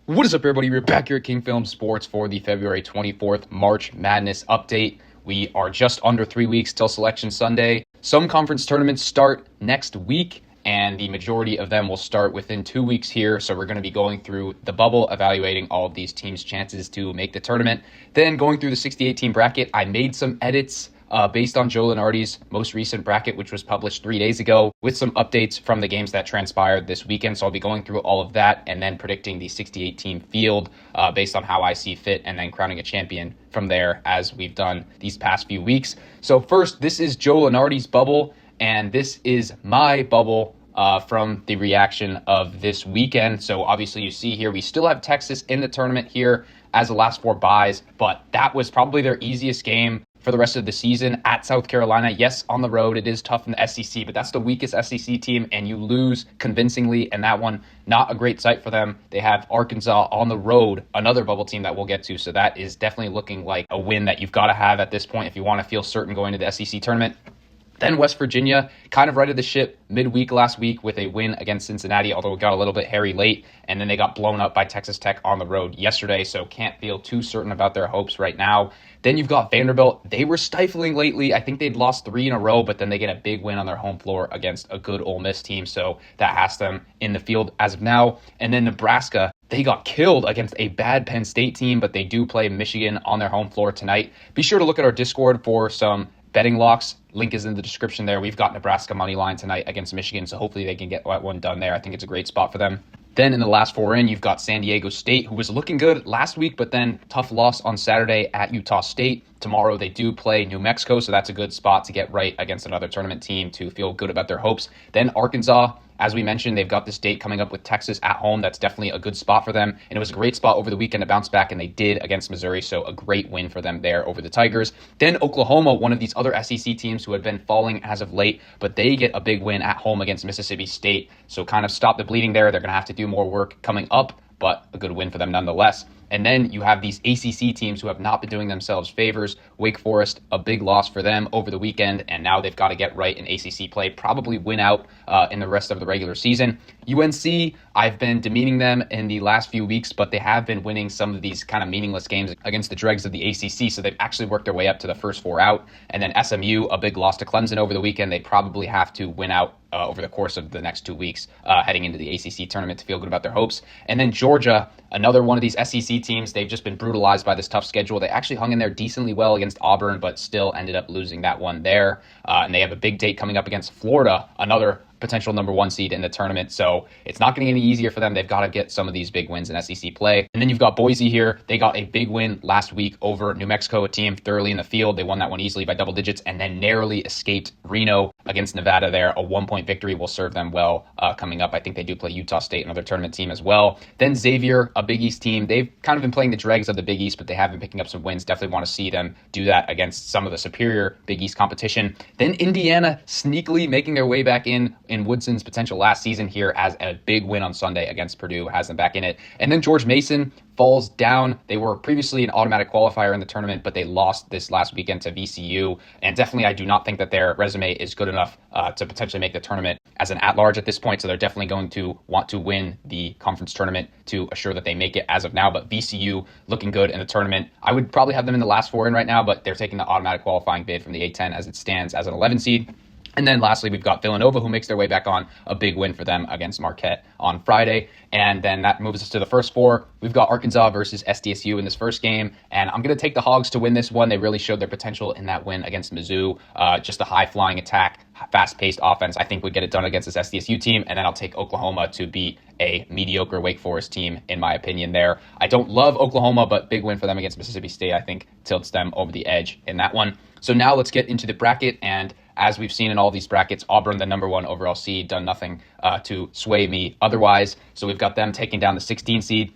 What is up, everybody? We're back here at King Film Sports for the February 24th March Madness update. We are just under 3 weeks till Selection Sunday. Some conference tournaments start next week, and the majority of them will start within 2 weeks here. So we're going to be going through the bubble, evaluating all of these teams' chances to make the tournament. Then going through the 68-team bracket, I made some edits based on Joe Lunardi's most recent bracket, which was published 3 days ago, with some updates from the games that transpired this weekend. So I'll be going through all of that and then predicting the 68-team field based on how I see fit, and then crowning a champion from there, as we've done these past few weeks. So first, this is Joe Lunardi's bubble, and this is my bubble from the reaction of this weekend. So obviously you see here, we still have Texas in the tournament here as the last four buys, but that was probably their easiest game for the rest of the season at South Carolina. Yes, on the road, it is tough in the SEC, but that's the weakest SEC team, and you lose convincingly, and that one, not a great sight for them. They have Arkansas on the road, another bubble team that we'll get to, so that is definitely looking like a win that you've got to have at this point if you want to feel certain going to the SEC tournament. Then West Virginia kind of righted the ship midweek last week with a win against Cincinnati, although it got a little bit hairy late, and then they got blown up by Texas Tech on the road yesterday, so can't feel too certain about their hopes right now. Then you've got Vanderbilt. They were stifling lately. I think they'd lost 3 in a row, but then they get a big win on their home floor against a good Ole Miss team, so that has them in the field as of now. And then Nebraska, they got killed against a bad Penn State team, but they do play Michigan on their home floor tonight. Be sure to look at our Discord for some betting locks. Link is in the description there. We've got Nebraska money line tonight against Michigan, so hopefully they can get that one done there. I think it's a great spot for them. Then in the last four you've got San Diego State, who was looking good last week, but then tough loss on Saturday at Utah State. Tomorrow they do play New Mexico, so that's a good spot to get right against another tournament team to feel good about their hopes. Then Arkansas, as we mentioned, they've got this date coming up with Texas at home. That's definitely a good spot for them, and it was a great spot over the weekend to bounce back, and they did against Missouri, so a great win for them there over the Tigers. Then Oklahoma, one of these other SEC teams who had been falling as of late, but they get a big win at home against Mississippi State, so kind of stop the bleeding there. They're going to have to do more work coming up, but a good win for them nonetheless. And then you have these ACC teams who have not been doing themselves favors. Wake Forest, a big loss for them over the weekend, and now they've got to get right in ACC play, probably win out in the rest of the regular season. UNC, I've been demeaning them in the last few weeks, but they have been winning some of these kind of meaningless games against the dregs of the ACC, so they've actually worked their way up to the first four out. And then SMU, a big loss to Clemson over the weekend. They probably have to win out over the course of the next 2 weeks heading into the ACC tournament to feel good about their hopes. And then Georgia, another one of these SEC teams, they've just been brutalized by this tough schedule. They actually hung in there decently well against Auburn, but still ended up losing that one there. And they have a big date coming up against Florida, another potential number one seed in the tournament. So it's not getting any easier for them. They've got to get some of these big wins in SEC play. And then you've got Boise here. They got a big win last week over New Mexico, a team thoroughly in the field. They won that one easily by double digits and then narrowly escaped Reno against Nevada there. A 1-point victory will serve them well coming up. I think they do play Utah State, another tournament team as well. Then Xavier, a Big East team. They've kind of been playing the dregs of the Big East, but they have been picking up some wins. Definitely want to see them do that against some of the superior Big East competition. Then Indiana sneakily making their way back in Woodson's potential last season here as a big win on Sunday against Purdue, has them back in it. And then George Mason falls down. They were previously an automatic qualifier in the tournament, but they lost this last weekend to VCU. And definitely, I do not think that their resume is good enough to potentially make the tournament as an at-large at this point. So they're definitely going to want to win the conference tournament to assure that they make it as of now. But VCU looking good in the tournament. I would probably have them in the last four in right now, but they're taking the automatic qualifying bid from the A10 as it stands as an 11 seed. And then lastly, we've got Villanova, who makes their way back on, a big win for them against Marquette on Friday. And then that moves us to the first four. We've got Arkansas versus SDSU in this first game. And I'm going to take the Hogs to win this one. They really showed their potential in that win against Mizzou. Just a high-flying attack, fast-paced offense, I think would get it done against this SDSU team. And then I'll take Oklahoma to beat a mediocre Wake Forest team, in my opinion there. I don't love Oklahoma, but big win for them against Mississippi State, I think, tilts them over the edge in that one. So now let's get into the bracket, and as we've seen in all these brackets, Auburn, the number one overall seed, done nothing to sway me otherwise. So we've got them taking down the 16 seed.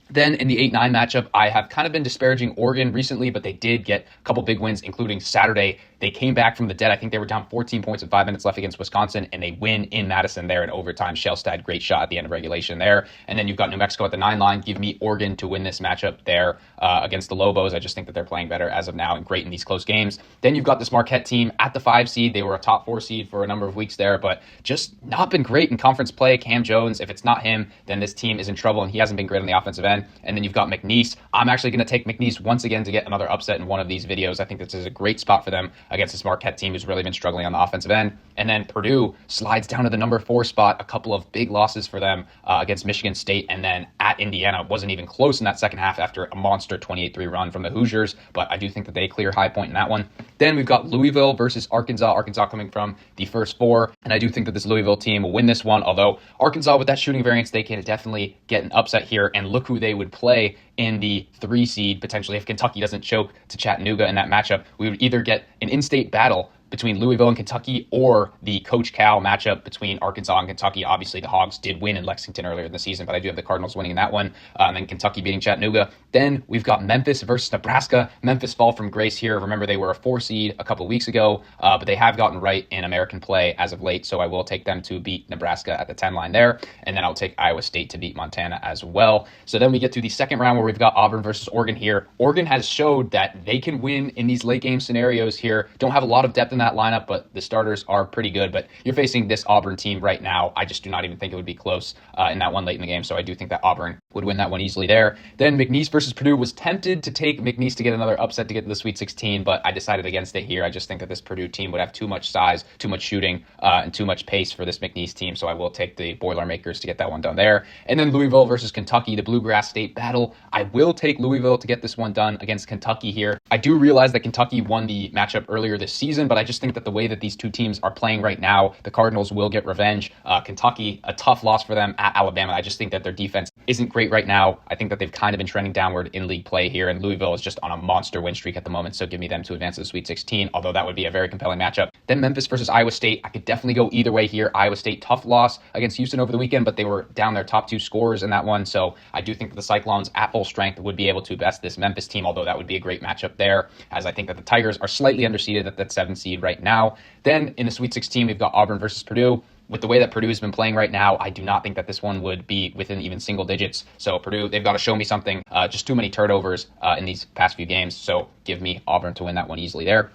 Then in the 8-9 matchup, I have kind of been disparaging Oregon recently, but they did get a couple big wins, including Saturday They came back from the dead. I think they were down 14 points with 5 minutes left against Wisconsin, and they win in Madison there in overtime. Shellstad, great shot at the end of regulation there. And then you've got New Mexico at the 9 line. Give me Oregon to win this matchup there against the Lobos. I just think that they're playing better as of now and great in these close games. Then you've got this Marquette team at the 5 seed. They were a top 4 seed for a number of weeks there, but just not been great in conference play. Cam Jones, if it's not him, then this team is in trouble, and he hasn't been great on the offensive end. And then you've got McNeese. I'm actually going to take McNeese once again to get another upset in one of these videos. I think this is a great spot for them against this Marquette team who's really been struggling on the offensive end. And then Purdue slides down to the number 4 spot, a couple of big losses for them against Michigan State, and then at Indiana. Wasn't even close in that second half after a monster 28-3 run from the Hoosiers, but I do think that they clear high point in that one. Then we've got Louisville versus Arkansas. Arkansas coming from the first 4, and I do think that this Louisville team will win this one, although Arkansas with that shooting variance, they can definitely get an upset here, and look who they would play in the 3 seed, potentially if Kentucky doesn't choke to Chattanooga in that matchup. We would either get an in-state battle between Louisville and Kentucky, or the Coach Cal matchup between Arkansas and Kentucky. Obviously, the Hogs did win in Lexington earlier in the season, but I do have the Cardinals winning in that one, and then Kentucky beating Chattanooga. Then we've got Memphis versus Nebraska. Memphis fall from grace here. Remember, they were a 4 seed a couple weeks ago, but they have gotten right in American play as of late, so I will take them to beat Nebraska at the 10 line there, and then I'll take Iowa State to beat Montana as well. So then we get to the second round where we've got Auburn versus Oregon here. Oregon has showed that they can win in these late game scenarios here. Don't have a lot of depth in that lineup, but the starters are pretty good. But you're facing this Auburn team right now. I just do not even think it would be close in that one late in the game. So I do think that Auburn would win that one easily there. Then McNeese versus Purdue. Was tempted to take McNeese to get another upset to get to the Sweet 16, but I decided against it here. I just think that this Purdue team would have too much size, too much shooting, and too much pace for this McNeese team. So I will take the Boilermakers to get that one done there. And then Louisville versus Kentucky, the Bluegrass State battle. I will take Louisville to get this one done against Kentucky here. I do realize that Kentucky won the matchup earlier this season, but I just think that the way that these two teams are playing right now, the Cardinals will get revenge. Kentucky, a tough loss for them at Alabama. I just think that their defense isn't great right now. I think that they've kind of been trending downward in league play here, and Louisville is just on a monster win streak at the moment, so give me them to advance to the Sweet 16, although that would be a very compelling matchup. Then Memphis versus Iowa State. I could definitely go either way here. Iowa State, tough loss against Houston over the weekend, but they were down their top 2 scorers in that one, so I do think that the Cyclones at full strength would be able to best this Memphis team, although that would be a great matchup there, as I think that the Tigers are slightly underseeded at that 7 seed right now. Then in the Sweet 16, we've got Auburn versus Purdue. With the way that Purdue has been playing right now, I do not think that this one would be within even single digits. So Purdue, they've got to show me something. Just too many turnovers in these past few games. So give me Auburn to win that one easily there.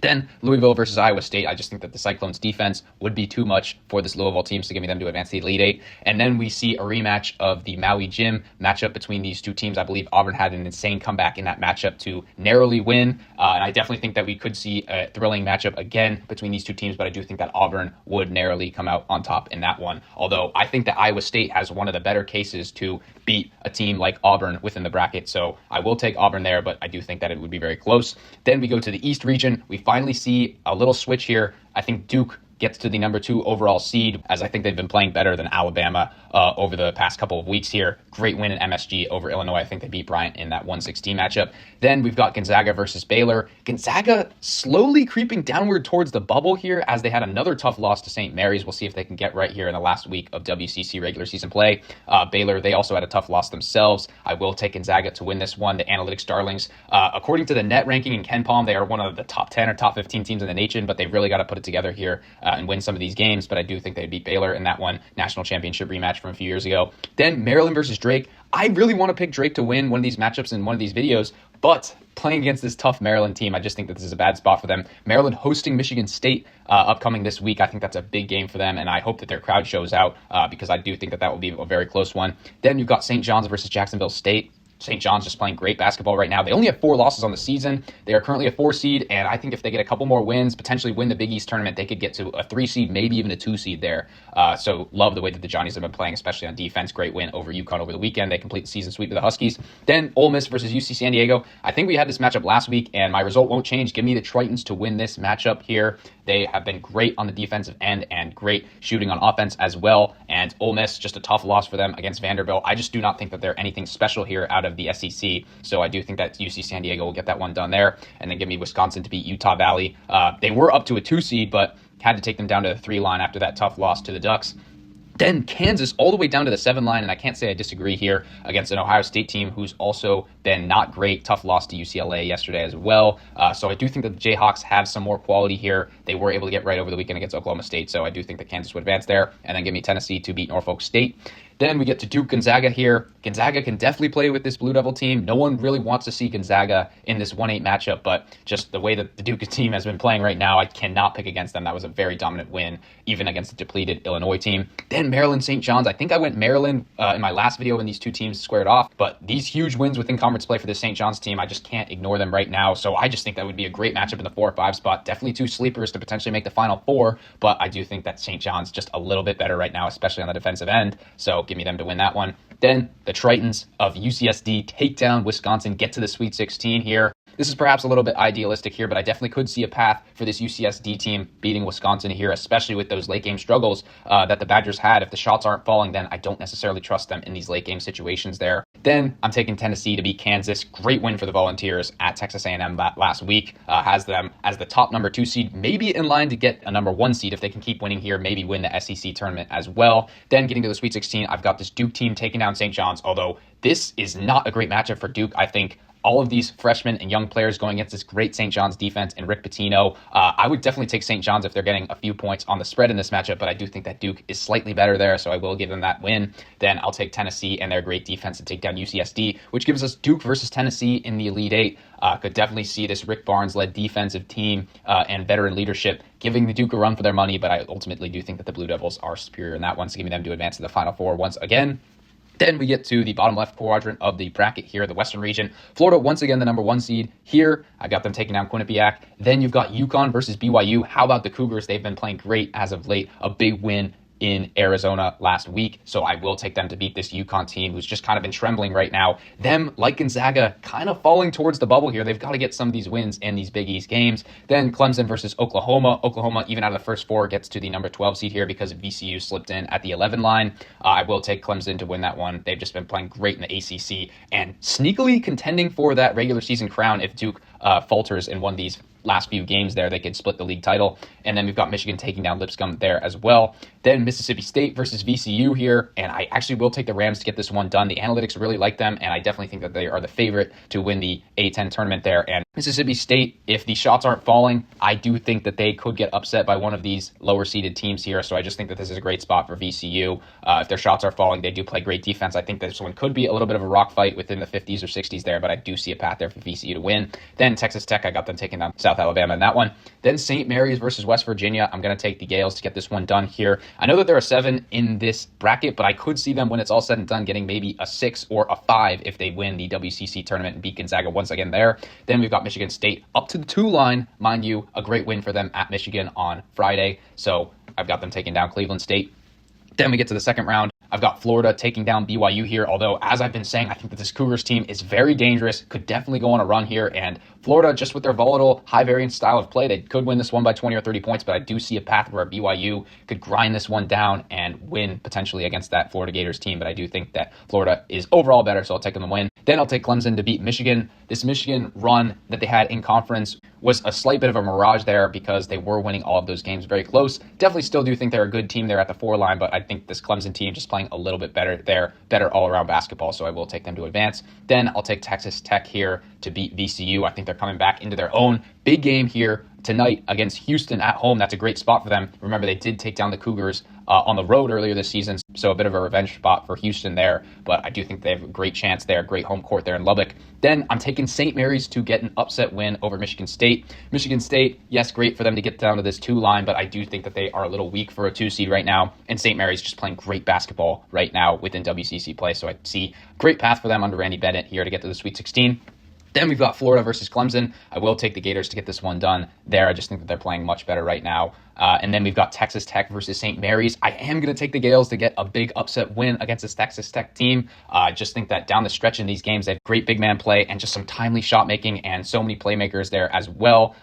Then Louisville versus Iowa State. I just think that the Cyclones defense would be too much for this Louisville team, so give me them to advance to the Elite Eight. And then we see a rematch of the Maui Jim matchup between these two teams. I believe Auburn had an insane comeback in that matchup to narrowly win. And I definitely think that we could see a thrilling matchup again between these two teams, but I do think that Auburn would narrowly come out on top in that one. Although I think that Iowa State has one of the better cases to beat a team like Auburn within the bracket. So I will take Auburn there, but I do think that it would be very close. Then we go to the East region. We finally see a little switch here. I think Duke gets to the number 2 overall seed, as I think they've been playing better than Alabama over the past couple of weeks here. Great win in MSG over Illinois. I think they beat Bryant in that 116 matchup. Then we've got Gonzaga versus Baylor. Gonzaga slowly creeping downward towards the bubble here, as they had another tough loss to St. Mary's. We'll see if they can get right here in the last week of WCC regular season play. Baylor, they also had a tough loss themselves. I will take Gonzaga to win this one. The Analytics Darlings, according to the net ranking in KenPom, they are one of the top 10 or top 15 teams in the nation, but they've really got to put it together here and win some of these games. But I do think they'd beat Baylor in that one national championship rematch from a few years ago. Then Maryland versus Drake. I really want to pick Drake to win one of these matchups in one of these videos, but playing against this tough Maryland team, I just think that this is a bad spot for them. Maryland hosting Michigan State upcoming this week. I think that's a big game for them, and I hope that their crowd shows out because I do think that that will be a very close one. Then you've got St. John's versus Jacksonville State. St. John's just playing great basketball right now. They only have 4 losses on the season. They are currently a 4 seed, and I think if they get a couple more wins, potentially win the Big East tournament, they could get to a 3 seed, maybe even a 2 seed there. So love the way that the Johnnies have been playing, especially on defense. Great win over UConn over the weekend. They complete the season sweep of the Huskies. Then Ole Miss versus UC San Diego. I think we had this matchup last week, and my result won't change. Give me the Tritons to win this matchup here. They have been great on the defensive end and great shooting on offense as well. And Ole Miss, just a tough loss for them against Vanderbilt. I just do not think that they're anything special here out of the SEC. So I do think that UC San Diego will get that one done there. And then give me Wisconsin to beat Utah Valley. They were up to a 2 seed, but had to take them down to the 3 line after that tough loss to the Ducks. Then Kansas all the way down to the 7 line, and I can't say I disagree here against an Ohio State team who's also been not great. Tough loss to UCLA yesterday as well. So I do think that the Jayhawks have some more quality here. They were able to get right over the weekend against Oklahoma State, so I do think that Kansas would advance there. And then give me Tennessee to beat Norfolk State. Then we get to Duke Gonzaga here. Gonzaga can definitely play with this Blue Devil team. No one really wants to see Gonzaga in this 1-8 matchup, but just the way that the Duke team has been playing right now, I cannot pick against them. That was a very dominant win, even against the depleted Illinois team. Then Maryland St. John's. I think I went Maryland in my last video when these two teams squared off, but these huge wins within conference play for the St. John's team, I just can't ignore them right now. So I just think that would be a great matchup in the 4 or 5 spot. Definitely 2 sleepers to potentially make the Final Four, but I do think that St. John's just a little bit better right now, especially on the defensive end. So give me them to win that one. Then the Tritons of UCSD take down Wisconsin, get to the Sweet 16 here. This is perhaps a little bit idealistic here, but I definitely could see a path for this UCSD team beating Wisconsin here, especially with those late game struggles that the Badgers had. If the shots aren't falling, then I don't necessarily trust them in these late game situations there. Then I'm taking Tennessee to beat Kansas. Great win for the Volunteers at Texas A&M last week. Has them as the top number 2 seed, maybe in line to get a number 1 seed if they can keep winning here, maybe win the SEC tournament as well. Then getting to the Sweet 16, I've got this Duke team taking down St. John's, although this is not a great matchup for Duke. I think all of these freshmen and young players going against this great St. John's defense and Rick Pitino. I would definitely take St. John's if they're getting a few points on the spread in this matchup, but I do think that Duke is slightly better there, so I will give them that win. Then I'll take Tennessee and their great defense to take down UCSD, which gives us Duke versus Tennessee in the Elite Eight. Could definitely see this Rick Barnes-led defensive team and veteran leadership giving the Duke a run for their money, but I ultimately do think that the Blue Devils are superior in that one, so give me them to advance to the Final Four once again. Then we get to the bottom left quadrant of the bracket here, the Western region. Florida, once again, the number 1 seed here. I got them taking down Quinnipiac. Then you've got UConn versus BYU. How about the Cougars? They've been playing great as of late. A big win in Arizona last week, so I will take them to beat this UConn team who's just kind of been trembling right now. Them, like Gonzaga, kind of falling towards the bubble here. They've got to get some of these wins in these Big East games. Then Clemson versus Oklahoma. Oklahoma, even out of the first 4, gets to the number 12 seed here because VCU slipped in at the 11 line. I will take Clemson to win that one. They've just been playing great in the ACC and sneakily contending for that regular season crown. If Duke falters in one of these last few games there, they could split the league title. And then we've got Michigan taking down Lipscomb there as well. Then Mississippi State versus VCU here, and I actually will take the Rams to get this one done. The analytics really like them, and I definitely think that they are the favorite to win the A-10 tournament there. And Mississippi State, if the shots aren't falling, I do think that they could get upset by one of these lower-seeded teams here, so I just think that this is a great spot for VCU. If their shots are falling, they do play great defense. I think this one could be a little bit of a rock fight within the 50s or 60s there, but I do see a path there for VCU to win. Then Texas Tech, I got them taking down South Alabama in that one. Then St. Mary's versus West Virginia. I'm going to take the Gales to get this one done here. I know that there are 7 in this bracket, but I could see them, when it's all said and done, getting maybe a 6 or a 5 if they win the WCC tournament and beat Gonzaga once again there. Then we've got Michigan State up to the 2 line. Mind you, a great win for them at Michigan on Friday. So I've got them taking down Cleveland State. Then we get to the second round. I've got Florida taking down BYU here, although, as I've been saying, I think that this Cougars team is very dangerous, could definitely go on a run here, and Florida, just with their volatile, high-variance style of play, they could win this one by 20 or 30 points, but I do see a path where BYU could grind this one down and win potentially against that Florida Gators team, but I do think that Florida is overall better, so I'll take them to win. Then I'll take Clemson to beat Michigan. This Michigan run that they had in conference was a slight bit of a mirage there because they were winning all of those games very close. Definitely still do think they're a good team there at the 4 line, but I think this Clemson team just playing a little bit better there, better all-around basketball, so I will take them to advance. Then I'll take Texas Tech here to beat VCU. I think they're coming back into their own. Big game here tonight against Houston at home. That's a great spot for them. Remember, they did take down the Cougars on the road earlier this season, so a bit of a revenge spot for Houston there, but I do think they have a great chance there, great home court there in Lubbock. Then I'm taking St. Mary's to get an upset win over Michigan State. Michigan State, yes, great for them to get down to this 2 line, but I do think that they are a little weak for a 2 seed right now, and St. Mary's just playing great basketball right now within WCC play, so I see great path for them under Randy Bennett here to get to the Sweet 16. Then we've got Florida versus Clemson. I will take the Gators to get this one done there. I just think that they're playing much better right now. And then we've got Texas Tech versus St. Mary's. I am going to take the Gales to get a big upset win against this Texas Tech team. I just think that down the stretch in these games, they have great big man play and just some timely shot making and so many playmakers there as well.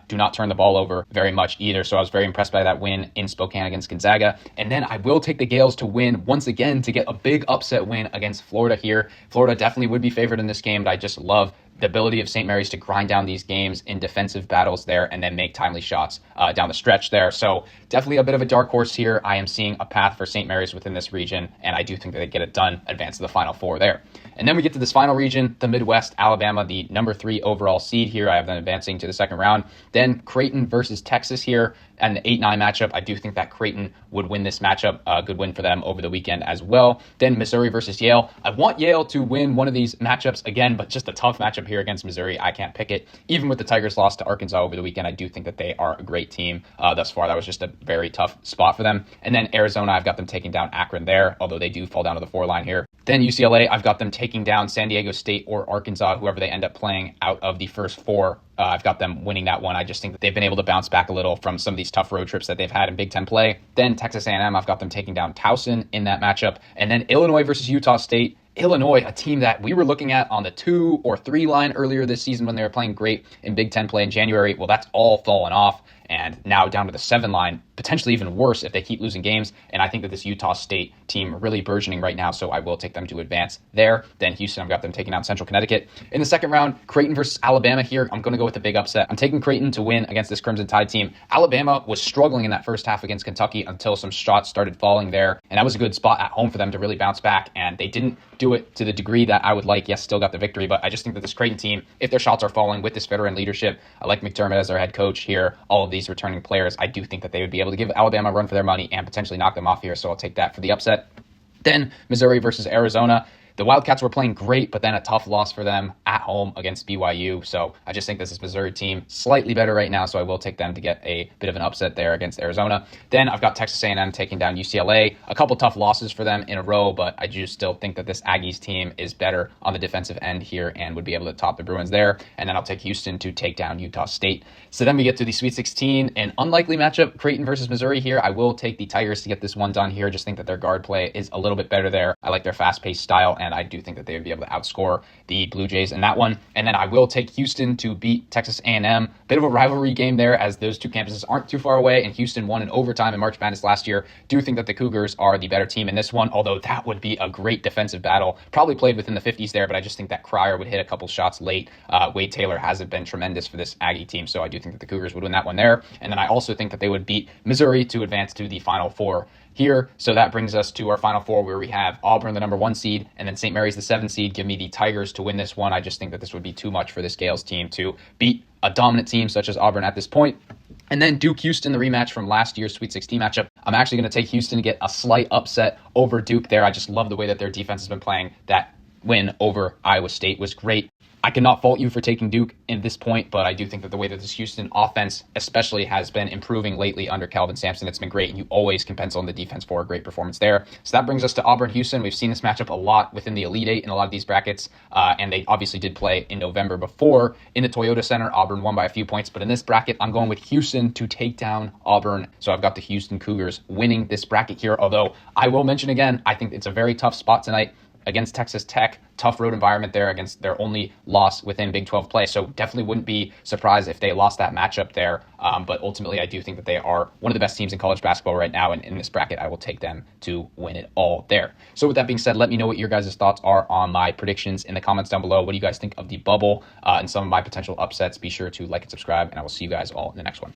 Do not turn the ball over very much either. So I was very impressed by that win in Spokane against Gonzaga. And then I will take the Gales to win once again to get a big upset win against Florida here. Florida definitely would be favored in this game, but I just love the ability of St. Mary's to grind down these games in defensive battles there and then make timely shots down the stretch there. there. So definitely a bit of a dark horse here. I am seeing a path for St. Mary's within this region, and I do think that they get it done, advance to the Final Four there. And then we get to this final region, the Midwest, Alabama, the number 3 overall seed here. I have them advancing to the second round. Then Creighton versus Texas here, and the 8-9 matchup. I do think that Creighton would win this matchup. A good win for them over the weekend as well. Then Missouri versus Yale. I want Yale to win one of these matchups again, but just a tough matchup here against Missouri. I can't pick it. Even with the Tigers' loss to Arkansas over the weekend, I do think that they are a great team thus far. That was just a very tough spot for them. And then Arizona, I've got them taking down Akron there, although they do fall down to the 4 line here. Then UCLA, I've got them taking down San Diego State or Arkansas, whoever they end up playing out of the first 4. I've got them winning that one. I just think that they've been able to bounce back a little from some of these tough road trips that they've had in Big Ten play. Then Texas A&M, I've got them taking down Towson in that matchup. And then Illinois versus Utah State. Illinois, a team that we were looking at on the 2 or 3 line earlier this season when they were playing great in Big Ten play in January. Well, that's all fallen off, and now down to the 7 line, potentially even worse if they keep losing games. And I think that this Utah State team really burgeoning right now, so I will take them to advance there. Then Houston, I've got them taking down Central Connecticut. In the second round, Creighton versus Alabama here. I'm going to go with the big upset. I'm taking Creighton to win against this Crimson Tide team. Alabama was struggling in that first half against Kentucky until some shots started falling there, and that was a good spot at home for them to really bounce back, and they didn't do it to the degree that I would like. Yes, still got the victory, but I just think that this Creighton team, if their shots are falling with this veteran leadership, I like McDermott as their head coach here, all of these returning players, I do think that they would be able to give Alabama a run for their money and potentially knock them off here, so I'll take that for the upset. Then Missouri versus Arizona. The Wildcats were playing great, but then a tough loss for them at home against BYU. So I just think this is Missouri team slightly better right now, so I will take them to get a bit of an upset there against Arizona. Then I've got Texas A&M taking down UCLA. A couple tough losses for them in a row, but I do still think that this Aggies team is better on the defensive end here and would be able to top the Bruins there. And then I'll take Houston to take down Utah State. So then we get to the Sweet 16, an unlikely matchup, Creighton versus Missouri here. I will take the Tigers to get this one done here. Just think that their guard play is a little bit better there. I like their fast-paced style, and I do think that they would be able to outscore the Blue Jays in that one. And then I will take Houston to beat Texas A&M. Bit of a rivalry game there, as those two campuses aren't too far away, and Houston won in overtime in March Madness last year. Do think that the Cougars are the better team in this one, although that would be a great defensive battle. Probably played within the 50s there, but I just think that Cryer would hit a couple shots late. Wade Taylor hasn't been tremendous for this Aggie team, so I do think that the Cougars would win that one there. And then I also think that they would beat Missouri to advance to the Final Four here. So that brings us to our Final Four, where we have Auburn, the number 1 seed, and then St. Mary's, the 7 seed. Give me the Tigers to win this one. I just think that this would be too much for this Gales team to beat a dominant team such as Auburn at this point. And then Duke-Houston, the rematch from last year's Sweet 16 matchup. I'm actually going to take Houston to get a slight upset over Duke there. I just love the way that their defense has been playing. That win over Iowa State was great. I cannot fault you for taking Duke at this point, but I do think that the way that this Houston offense especially has been improving lately under Calvin Sampson, it's been great, and you always can pencil in the defense for a great performance there. So that brings us to Auburn-Houston. We've seen this matchup a lot within the Elite Eight in a lot of these brackets, and they obviously did play in November before in the Toyota Center. Auburn won by a few points, but in this bracket, I'm going with Houston to take down Auburn. So I've got the Houston Cougars winning this bracket here, although I will mention again, I think it's a very tough spot tonight against Texas Tech. Tough road environment there against their only loss within Big 12 play. So definitely wouldn't be surprised if they lost that matchup there. But ultimately, I do think that they are one of the best teams in college basketball right now. And in this bracket, I will take them to win it all there. So with that being said, let me know what your guys' thoughts are on my predictions in the comments down below. What do you guys think of the bubble and some of my potential upsets? Be sure to like and subscribe, and I will see you guys all in the next one.